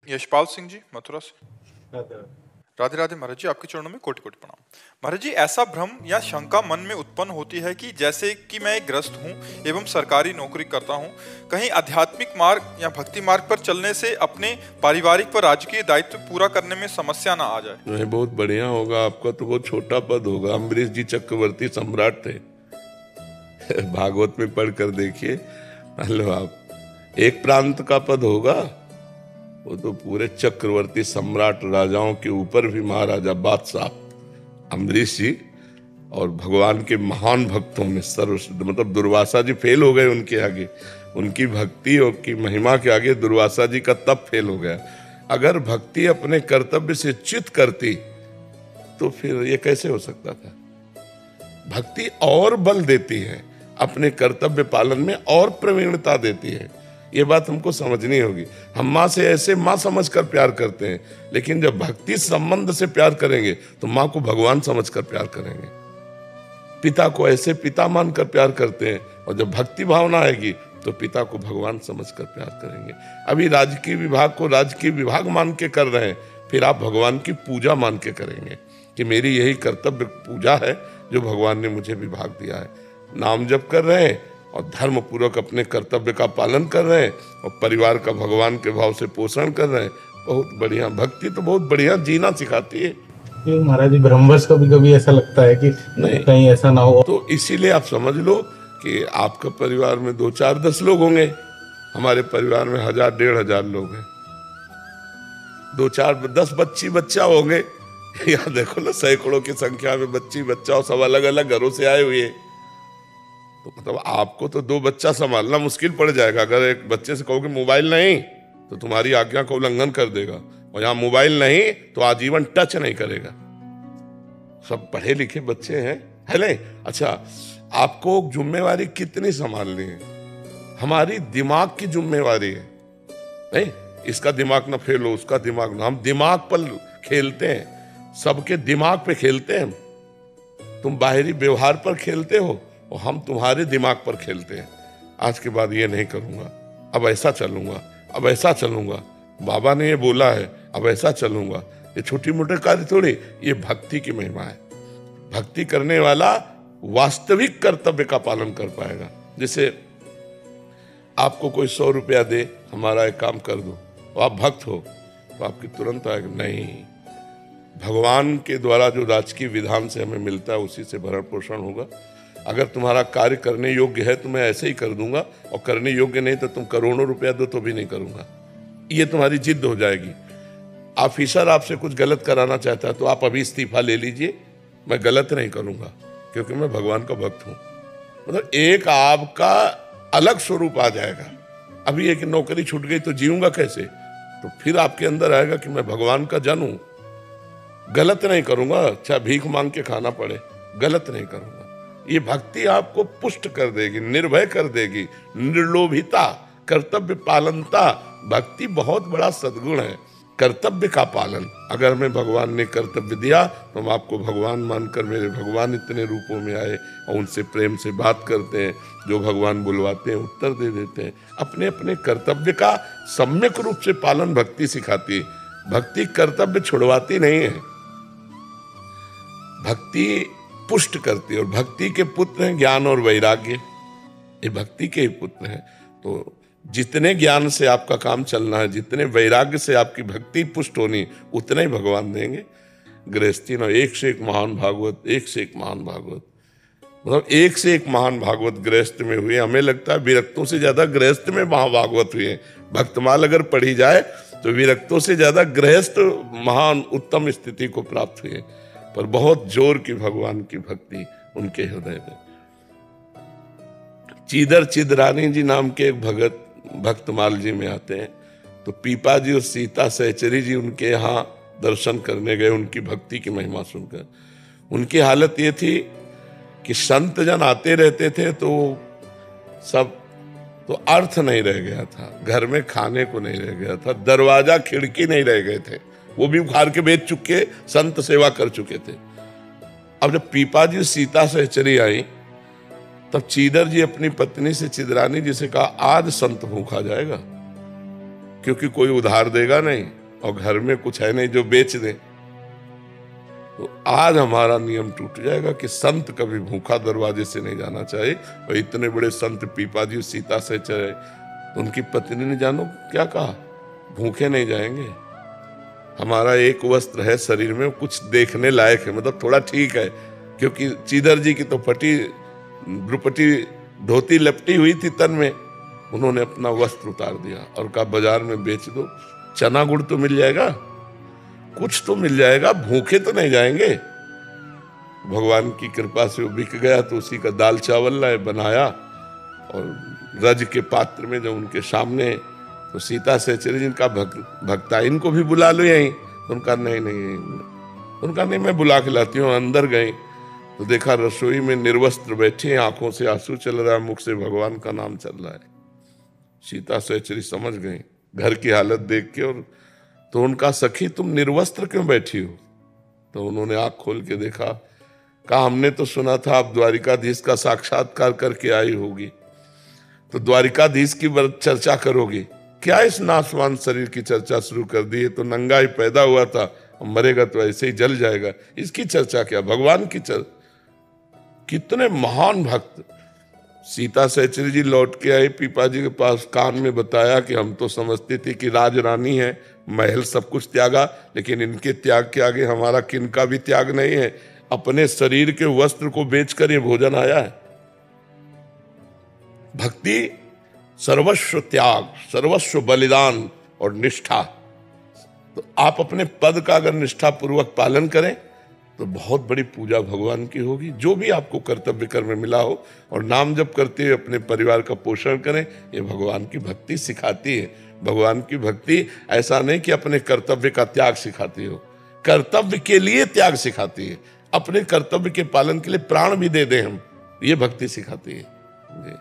यशपाल सिंह जी, मथुरा से। राधे राधे राधे महाराज जी, आपके चरणों में कोटि कोटि प्रणाम। महाराज जी, ऐसा भ्रम या शंका मन में उत्पन्न होती है कि जैसे कि मैं एक गृहस्थ हूँ एवं सरकारी नौकरी करता हूँ, कहीं आध्यात्मिक मार्ग या भक्ति मार्ग पर चलने से अपने पारिवारिक व राजकीय दायित्व पूरा करने में समस्या ना आ जाए। नहीं, बहुत बढ़िया होगा आपका तो बहुत छोटा पद होगा। अम्बरीश जी चक्रवर्ती सम्राट थे। भागवत में पढ़कर देखिए, मान लो आप एक प्रांत का पद होगा, वो तो पूरे चक्रवर्ती सम्राट राजाओं के ऊपर भी महाराजा बादशाह अम्बरीश जी, और भगवान के महान भक्तों में सर्वश्रेष्ठ। मतलब दुर्वासा जी फेल हो गए उनके आगे, उनकी भक्ति और की महिमा के आगे दुर्वासा जी का तप फेल हो गया। अगर भक्ति अपने कर्तव्य से च्युत करती तो फिर ये कैसे हो सकता था। भक्ति और बल देती है, अपने कर्तव्य पालन में और प्रवीणता देती है। ये बात हमको समझनी होगी। हम माँ से ऐसे माँ समझकर प्यार करते हैं, लेकिन जब भक्ति संबंध से प्यार करेंगे तो माँ को भगवान समझकर प्यार करेंगे। पिता को ऐसे पिता मानकर प्यार करते हैं, और जब भक्ति भावना आएगी तो पिता को भगवान समझकर प्यार करेंगे। अभी राजकीय विभाग को राजकीय विभाग मान के कर रहे हैं, फिर आप भगवान की पूजा मान के करेंगे कि मेरी यही कर्तव्य पूजा है जो भगवान ने मुझे विभाग दिया है। नाम जप कर रहे हैं और धर्म पूर्वक अपने कर्तव्य का पालन कर रहे हैं, और परिवार का भगवान के भाव से पोषण कर रहे हैं। बहुत बढ़िया भक्ति तो बहुत बढ़िया जीना सिखाती है। महाराज जी, ब्रह्मवश कभी कभी ऐसा लगता है कि नहीं कहीं ऐसा ना हो, तो इसीलिए आप समझ लो कि आपका परिवार में 2 4 10 लोग होंगे, हमारे परिवार में 1000 1500 लोग हैं। 2 4 10 बच्ची बच्चा होंगे, यहाँ देखो ना सैकड़ों की संख्या में बच्ची बच्चा, और सब अलग अलग घरों से आए हुए। तो मतलब आपको तो 2 बच्चा संभालना मुश्किल पड़ जाएगा। अगर एक बच्चे से कहोगे मोबाइल नहीं, तो तुम्हारी आज्ञा का उल्लंघन कर देगा, और यहाँ मोबाइल नहीं तो आजीवन टच नहीं करेगा। सब पढ़े लिखे बच्चे हैं, है नहीं? अच्छा, आपको जिम्मेवारी कितनी संभालनी है? हमारी दिमाग की जिम्मेवारी है। नहीं, इसका दिमाग ना फेल हो, उसका दिमाग ना। हम दिमाग पर खेलते हैं, सबके दिमाग पे खेलते हैं। तुम बाहरी व्यवहार पर खेलते हो और हम तुम्हारे दिमाग पर खेलते हैं। आज के बाद ये नहीं करूंगा, अब ऐसा चलूंगा, अब ऐसा चलूंगा, बाबा ने ये बोला है, अब ऐसा चलूंगा। ये छोटी मोटे कार्य थोड़ी, ये भक्ति की महिमा है। भक्ति करने वाला वास्तविक कर्तव्य का पालन कर पाएगा। जैसे आपको कोई 100 रुपया दे, हमारा एक काम कर दो, और आप भक्त हो, तो आपकी तुरंत आएगा नहीं, भगवान के द्वारा जो राजकीय विधान से हमें मिलता है उसी से भरण पोषण होगा। अगर तुम्हारा कार्य करने योग्य है तो मैं ऐसे ही कर दूंगा, और करने योग्य नहीं तो तुम करोड़ों रुपया दो तो भी नहीं करूंगा। ये तुम्हारी जिद हो जाएगी। ऑफिसर आपसे कुछ गलत कराना चाहता है तो आप अभी इस्तीफा ले लीजिए, मैं गलत नहीं करूंगा क्योंकि मैं भगवान का भक्त हूं। मतलब एक आपका अलग स्वरूप आ जाएगा। अभी एक नौकरी छूट गई तो जीऊंगा कैसे, तो फिर आपके अंदर आएगा कि मैं भगवान का जन हूं, गलत नहीं करूंगा, चाहे भीख मांग के खाना पड़े, गलत नहीं करूंगा। ये भक्ति आपको पुष्ट कर देगी, निर्भय कर देगी, निर्लोभिता, कर्तव्य पालनता। भक्ति बहुत बड़ा सद्गुण है, कर्तव्य का पालन। अगर हमें भगवान ने कर्तव्य दिया तो हम आपको भगवान मानकर, मेरे भगवान इतने रूपों में आए, और उनसे प्रेम से बात करते हैं, जो भगवान बुलवाते हैं उत्तर दे देते हैं। अपने अपने कर्तव्य का सम्यक रूप से पालन भक्ति सिखाती है। भक्ति कर्तव्य छुड़वाती नहीं है, भक्ति पुष्ट करती है। और भक्ति के पुत्र हैं ज्ञान और वैराग्य, ये भक्ति के ही पुत्र हैं। तो जितने ज्ञान से आपका काम चलना है, जितने वैराग्य से आपकी भक्ति पुष्ट होनी, उतने ही भगवान देंगे। गृहस्थी ना एक से एक महान भागवत, एक से एक महान भागवत, मतलब एक से एक महान भागवत गृहस्थ में हुए। हमें लगता है विरक्तों से ज्यादा गृहस्थ में महाभागवत हुए। भक्तमाल अगर पढ़ी जाए तो विरक्तों से ज्यादा गृहस्थ महान उत्तम स्थिति को प्राप्त हुए। पर बहुत जोर की भगवान की भक्ति उनके हृदय में। चीदर चिदरानी जी नाम के एक भगत भक्तमाल जी में आते हैं। तो पीपा जी और सीता सहचरी जी उनके यहाँ दर्शन करने गए, उनकी भक्ति की महिमा सुनकर। उनकी हालत ये थी कि संत जन आते रहते थे तो सब, तो अर्थ नहीं रह गया था, घर में खाने को नहीं रह गया था, दरवाजा खिड़की नहीं रह गए थे, वो भी उखाड़ के बेच चुके, संत सेवा कर चुके थे। अब जब पीपा जी सीता सहचरी आई, तब चीदर जी अपनी पत्नी से चिदरानी जी से कहा, आज संत भूखा जाएगा, क्योंकि कोई उधार देगा नहीं। और घर में कुछ है नहीं जो बेच दें। तो आज हमारा नियम टूट जाएगा कि संत कभी भूखा दरवाजे से नहीं जाना चाहिए। और इतने बड़े संत पीपाजी सीता से चले, तो उनकी पत्नी ने जानो क्या कहा, भूखे नहीं जाएंगे। हमारा एक वस्त्र है शरीर में, कुछ देखने लायक है, मतलब थोड़ा ठीक है, क्योंकि चीदर जी की तो फटी भ्रुपटी धोती लपटी हुई थी तन में, उन्होंने अपना वस्त्र उतार दिया और कहा बाजार में बेच दो, चना गुड़ तो मिल जाएगा, कुछ तो मिल जाएगा, भूखे तो नहीं जाएंगे। भगवान की कृपा से वो बिक गया, तो उसी का दाल चावल लाए बनाया और रज के पात्र में जब उनके सामने, तो सीता सहचरी जिनका भक्ता, इनको भी बुला लो यहीं। तो उनका नहीं, उनका नहीं, मैं बुला के लाती हूँ। अंदर गए तो देखा रसोई में निर्वस्त्र बैठे, आंखों से आंसू चल रहा है, मुख से भगवान का नाम चल रहा है। सीता सहचरी समझ गई घर की हालत देख के, और तो उनका सखी तुम निर्वस्त्र क्यों बैठी हो? तो उन्होंने आंख खोल के देखा, कहा हमने तो सुना था आप द्वारिकाधीश का साक्षात्कार करके आई होगी, तो द्वारिकाधीश की चर्चा करोगी क्या? इस नाशवान शरीर की चर्चा शुरू कर दी है, तो नंगा ही पैदा हुआ था, मरेगा तो ऐसे ही जल जाएगा, इसकी चर्चा क्या? भगवान की चर्चा। कितने महान भक्त। सीता सहचरी जी लौट के आई पीपाजी के पास, कान में बताया कि हम तो समझते थे कि राज रानी है, महल सब कुछ त्यागा, लेकिन इनके त्याग के आगे हमारा किनका भी त्याग नहीं है। अपने शरीर के वस्त्र को बेचकर ये भोजन आया है। भक्ति सर्वस्व त्याग, सर्वस्व बलिदान और निष्ठा। तो आप अपने पद का अगर निष्ठा पूर्वक पालन करें तो बहुत बड़ी पूजा भगवान की होगी। जो भी आपको कर्तव्य कर्म में मिला हो, और नाम जप करते हुए अपने परिवार का पोषण करें, ये भगवान की भक्ति सिखाती है। भगवान की भक्ति ऐसा नहीं कि अपने कर्तव्य का त्याग सिखाती हो, कर्तव्य के लिए त्याग सिखाती है। अपने कर्तव्य के पालन के लिए प्राण भी दे दें हम, ये भक्ति सिखाती है जी।